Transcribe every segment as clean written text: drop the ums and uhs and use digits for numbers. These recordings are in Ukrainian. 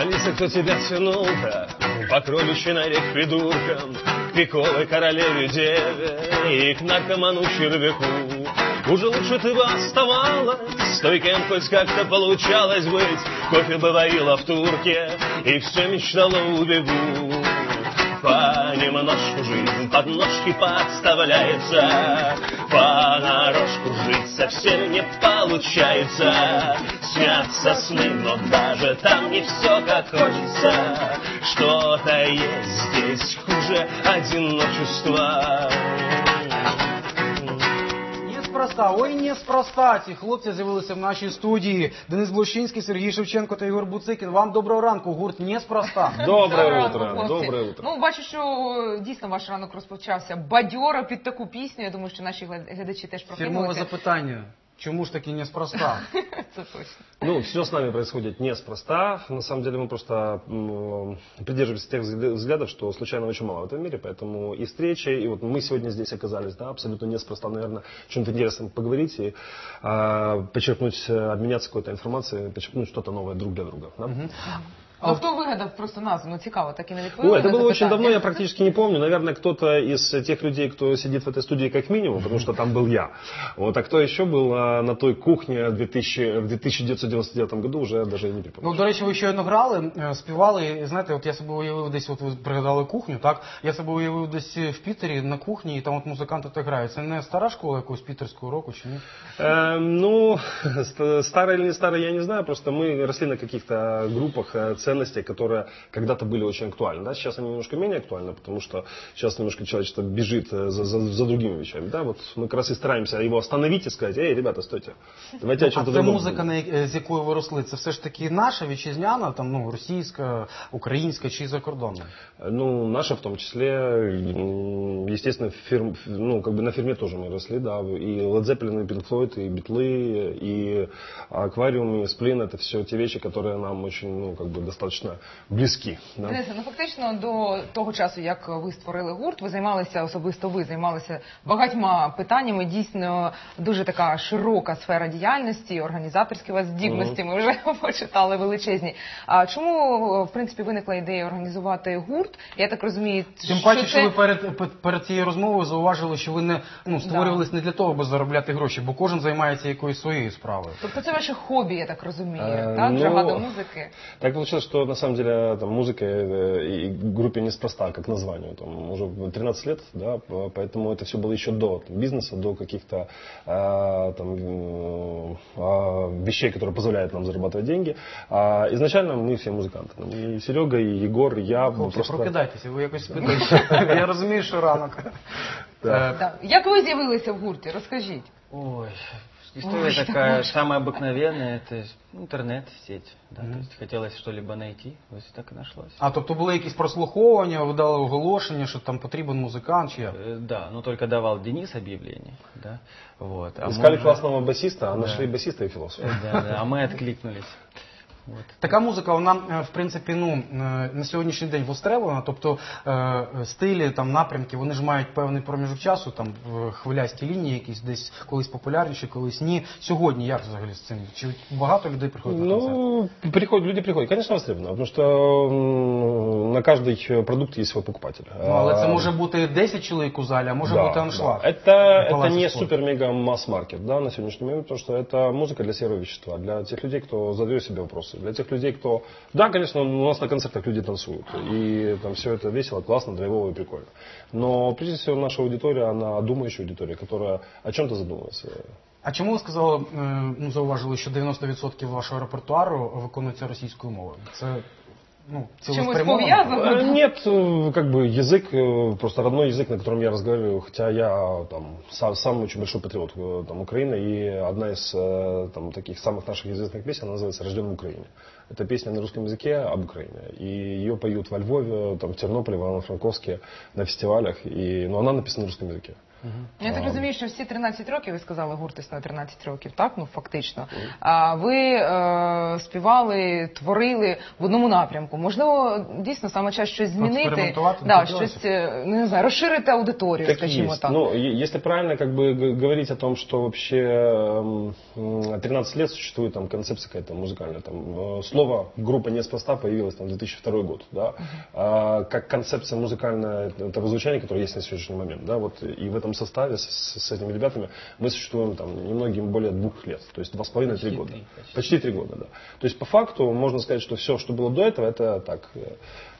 Алиса, кто тебя тянул-то по кроличьей норе к придуркам, к пиковой королеве деве и к наркоману червяку? Уже лучше ты бы оставалась с той, кем хоть как-то получалось быть. Кофе бы варила в турке и все мечтала убегу. Понемножку жизнь под ножки подставляется, понарошку жить совсем не получается. Снятся сны, но даже там не все как хочется. Что-то есть здесь хуже одиночества. Ой, неспроста. Ці хлопці з'явилися в нашій студії. Денис Блощинський, Сергій Шевченко та Ігор Буцикін. Вам доброго ранку. Гурт «Неспроста». Доброе утро. Доброе утро. Ну, бачу, що дійсно ваш ранок розпочався бадьоро під таку пісню. Я думаю, що наші глядачі теж прокинулися. Фірмове запитання. Чему ж таки неспроста? Это точно. Ну, все с нами происходит неспроста. На самом деле мы просто придерживаемся тех взглядов, что случайно очень мало в этом мире, поэтому и встречи, и вот мы сегодня здесь оказались, да, абсолютно неспроста, наверное, о чем-то интересном поговорить и почерпнуть, обменяться какой-то информацией, почерпнуть что-то новое друг для друга. Да? А хто вигадав просто назву? Ну, цікаво, так і не відповіли. Это было очень давно, я практически не помню. Наверное, кто-то из тех людей, кто сидит в этой студии как минимум, потому что там был я. Вот, а кто еще был на той кухне в 1999 году, уже даже не припомню. Ну, до речі, ви щойно грали, співали, і знаєте, от я себе уявив десь, от ви пригадали кухню, так? Я себе уявив десь в Пітері на кухні, і там от музиканти так грають. Це не стара школа якогось пітерського року, чи ні? Ну, старая или не старая, я не знаю, просто мы росли на каких-то группах, ценностей, которые когда-то были очень актуальны. Да? Сейчас они немножко менее актуальны, потому что сейчас немножко человечество бежит за другими вещами. Да? Вот мы как раз и стараемся его остановить и сказать: эй, ребята, стойте, давайте о чем-то другом. А це музика, з якою ви росли, це все ж таки наша, вітчизняна, там, ну, російська, українська чи закордонна? Ну, наша в том числе, естественно, ну, как бы на фирме тоже мы росли, да, и Led Zeppelin, и Pink Floyd, и Битлы, и Аквариум, и Сплин, это все те вещи, которые нам очень, ну, как бы достаточно близькі. Да? Денисе, ну фактично до того часу, як ви створили гурт, ви займалися, особисто ви займалися багатьма питаннями, дійсно дуже така широка сфера діяльності, організаторські у вас здібності, ми вже почитали величезні. А чому, в принципі, виникла ідея організувати гурт? Я так розумію, тим паче, що ви перед цією розмовою зауважили, що ви не створювались не для того, аби заробляти гроші, бо кожен займається якоюсь своєю справою. Тобто це ваше хобі, я так розумію, так? Жага до музики? Так получилось, что на самом деле там, музыка и группе неспроста, как названию. Там, уже 13 лет, да, поэтому это все было еще до бизнеса, до каких-то вещей, которые позволяют нам зарабатывать деньги. Изначально мы все музыканты. И Серега, и Егор, и я. Просто... Прокидайтеся, ви якось спитаєте. Я розумію, що ранок. Як ви з'явилися в гурті? Розкажіть. Ой... История такая, самая обыкновенная, это интернет, сеть. Да, то есть хотелось что-либо найти, ось так и нашлось. А, тобто були якісь прослуховування, ви дали оголошення, що там потрібен музикант, чи як? Да, но только давал Денис объявление. Да, вот. Искали классного басиста, а нашли басиста и философа. Да, а мы откликнулись. От. Така музика, вона, в принципі, ну, на сьогоднішній день востребована, тобто стилі, там, напрямки, вони ж мають певний проміжок часу, там, хвилясті лінії якісь, десь колись популярніші, колись ні. Сьогодні як взагалі з цим? Чи багато людей приходять на концерт? Ну, люди приходят, конечно, востребовано, потому что на каждый продукт есть свой покупатель. Ну, але це може бути 10 чоловік у залі, а може бути аншлаг. Да. Это не супер-мега-масс-маркет, да, на сегодняшний момент, потому что это музыка для серого вещества, для тех людей, кто задает себе вопросы. Для тех людей, кто... Да, конечно, у нас на концертах люди танцуют. И там все это весело, классно, драйвово и прикольно. Но прежде всего наша аудитория, она думающая аудитория, которая о чем-то задумывается. А чому ви сказали, ну, зауважили, що 90% вашого репертуару виконується російською мовою? Це... Ну, чему-то повязано? Нет, как бы язык, просто родной язык, на котором я разговариваю, хотя я там сам очень большой патриот там, Украины, и одна из там, таких самых наших известных песен называется «Рожден в Украине». Это песня на русском языке об Украине, и ее поют во Львове, там, в Тернополе, в Ивано-Франковске, на фестивалях, но она написана на русском языке. Я так розумію, що всі 13 років, ви сказали, гурт існує 13 років, так? Ну, фактично. А ви співали, творили в одному напрямку. Можливо, дійсно, саме час щось змінити, да, щось, не знаю, розширити аудиторію, так скажімо есть. так. Ну, если правильно как бы говорить о том, что вообще 13 лет существует там концепция какая-то музыкальная, там слово группа неспроста появилась там в 2002 год, да, как концепция музыкального этого звучания, которое есть на сегодняшний момент, да, вот, и в этом составе с этими ребятами мы существуем там немногим более 2 лет, то есть 2,5-3 года. Почти 3 года, да. То есть по факту можно сказать, что все, что было до этого, это так,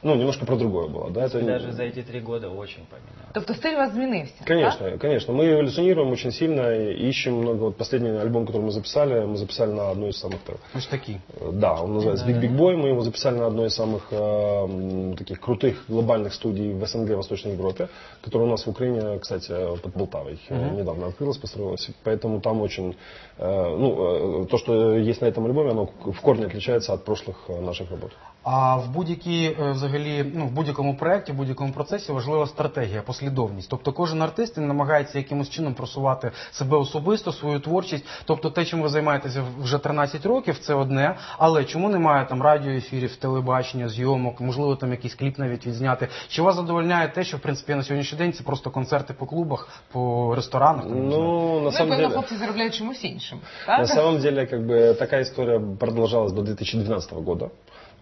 ну, немножко про другое было, да. Это даже за эти 3 года очень поменялось. Тобто стиль у вас змінився? Конечно, так? конечно. Мы эволюционируем очень сильно и ищем много. Вот последний альбом, который мы записали на одной из самых... Ось такі. Да, он называется Big Big Boy. Мы его записали на одной из самых таких крутых глобальных студий в СНГ, Восточной Европе, которая у нас в Украине, кстати, под Полтавой недавно открылась, построилась. Поэтому там очень... то, что есть на этом альбоме, оно в корне отличается от прошлых наших работ. А в в будь-якому проєкті, в будь-якому процесі важлива стратегія, послідовність. Тобто кожен артист він намагається якимось чином просувати себе особисто, свою творчість. Тобто те, чим ви займаєтеся вже 13 років, це одне. Але чому немає там радіоефірів, телебачення, зйомок, можливо там якийсь кліп навіть відзняти? Чи вас задовольняє те, що в принципі на сьогоднішній день це просто концерти по клубах, по ресторанах? На самом деле... хлопці заробляють чимось іншим. Так? На самом деле, такая история продолжалась до 2012 года.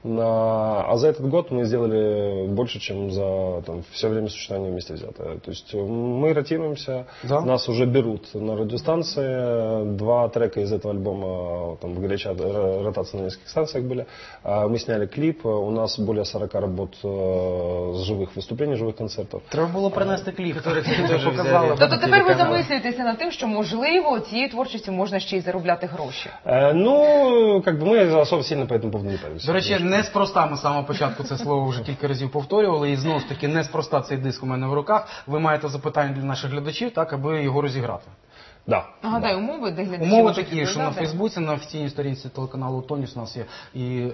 А за этот год мы сделали больше, чем за все время существования вместе взятое. То есть мы ротируемся, да? Нас уже берут на радиостанции. 2 трека из этого альбома там, в горячей ротации на нескольких станциях были. Мы сняли клип, у нас более 40 работ с живых выступлений, живых концертов. Треба було принести кліп, який ти теж показала. Тобто тепер ви замислюєтеся над тим, що можливо цією творчістю можна ще й заробляти гроші? Мы особо сильно по этому поводу не паримся. До речі, неспроста ми з самого початку це слово вже кілька разів повторювали, і знову ж таки неспроста цей диск у мене в руках. Ви маєте запитання для наших глядачів, так, аби його розіграти. Да. Нагадай, умови, де глядачі умови можуть такі, що на відповідати? Фейсбуці, на офіційній сторінці телеканалу «Тоніс» у нас є і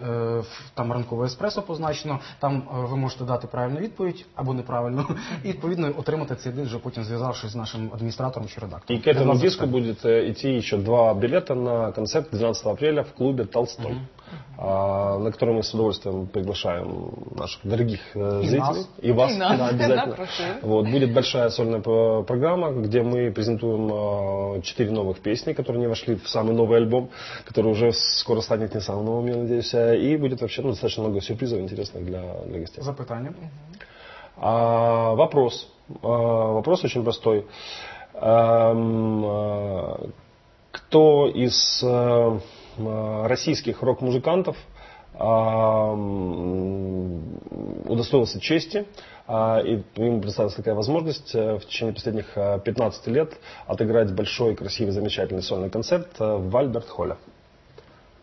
там ранкове еспресо позначено, там ви можете дати правильну відповідь або неправильну, і відповідно отримати цей диск, вже потім зв'язавшись з нашим адміністратором чи редактором. И к этому диску будет идти еще 2 билета на концерт 12 апреля в клубе «Толстой», на который мы с удовольствием приглашаем наших дорогих зрителей. И вас. Да, обязательно. Вот, будет большая сольная программа, где мы презентуем 4 новых песни, которые не вошли в самый новый альбом, который уже скоро станет не самым новым, я надеюсь. И будет вообще достаточно много сюрпризов интересных для гостей. Запитання? Вопрос. Вопрос очень простой. Кто из российских рок-музыкантов удостоился чести, и ему представилась такая возможность в течение последних 15 лет отыграть большой, красивый, замечательный сольный концерт в Альберт-холле.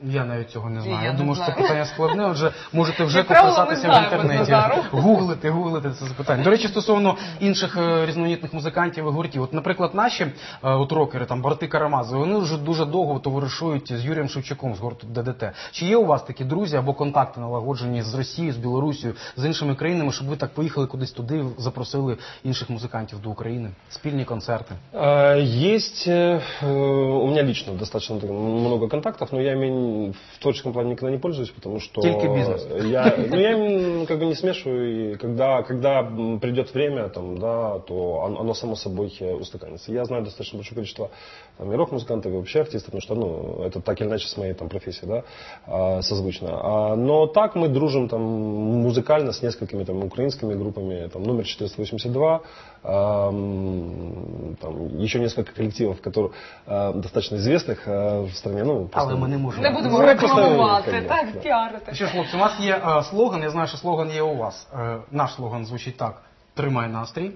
Я навіть цього не знаю. Я думаю, що це питання складне, отже, можете вже Як правило, пописатися ми в знаємо інтернеті, гуглити це запитання. До речі, стосовно інших різноманітних музикантів і гуртів. От, наприклад, наші рокери, там, брати Карамазови, вони вже дуже довго товаришують з Юрієм Шевчуком з гурту ДДТ. Чи є у вас такі друзі або контакти налагоджені з Росією, з Білорусією, з іншими країнами, щоб ви так поїхали кудись туди, запросили інших музикантів до України? Спільні концерти? Есть у меня лично достаточно много контактов, но я ими в творческом плане никогда не пользуюсь, потому что только бизнес. Я как бы не смешиваю, и когда придет время, там, да, то оно само собой устаканится. Я знаю достаточно большое количество там, и рок-музыкантов, и вообще артистов, потому что это так или иначе с моей там, профессией, да, созвучно. Но так мы дружим там, музыкально с несколькими там, украинскими группами, там, номер 482, там, еще несколько коллективов, которые достаточно известных в стране. Але ми не можемо. Не будемо рекламувати, так, піарити. Що ж, хлопці, у нас є слоган, я знаю, що слоган є у вас. Наш слоган звучить так: «Тримай настрій».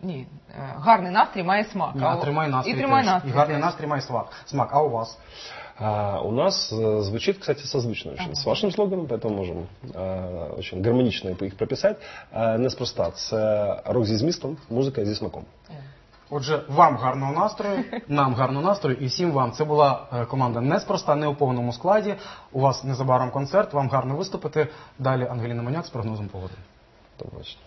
Ні, гарний настрій має смак. Тримай настрій і тримай настрій. І гарний настрій має смак. А у вас? У нас звучит, кстати, созвучно очень с вашим слоганом, поэтому можем очень гармонично их прописать. Неспроста, це рок зі змістом, музика зі смаком. Отже, вам гарного настрою, нам гарного настрою і всім вам. Це була команда «Неспроста», не у повному складі. У вас незабаром концерт, вам гарно виступити. Далі Ангеліна Маняк з прогнозом погоди. Точно.